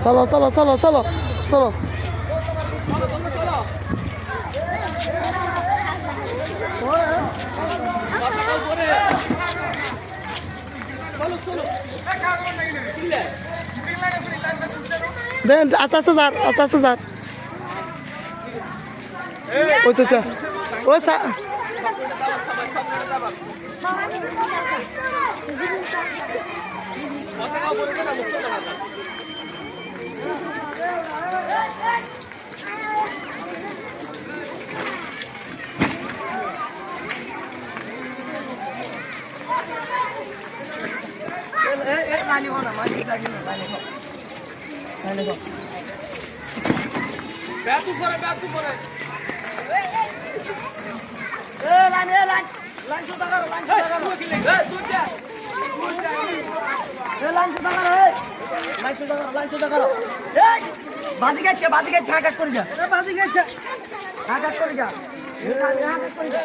চলো চলো চলো চলো চলো দেন আস্তে আস্তে যার আস্তে আস্তে যার ওই Mani ho na, mani lagi na, mani ho. Mani ho. Batu pore. Lan chuta karo. Lan chuta karo. Badi gacha hakat kori ja. Badi gacha. Hakat kori ja. Hakat kori ja.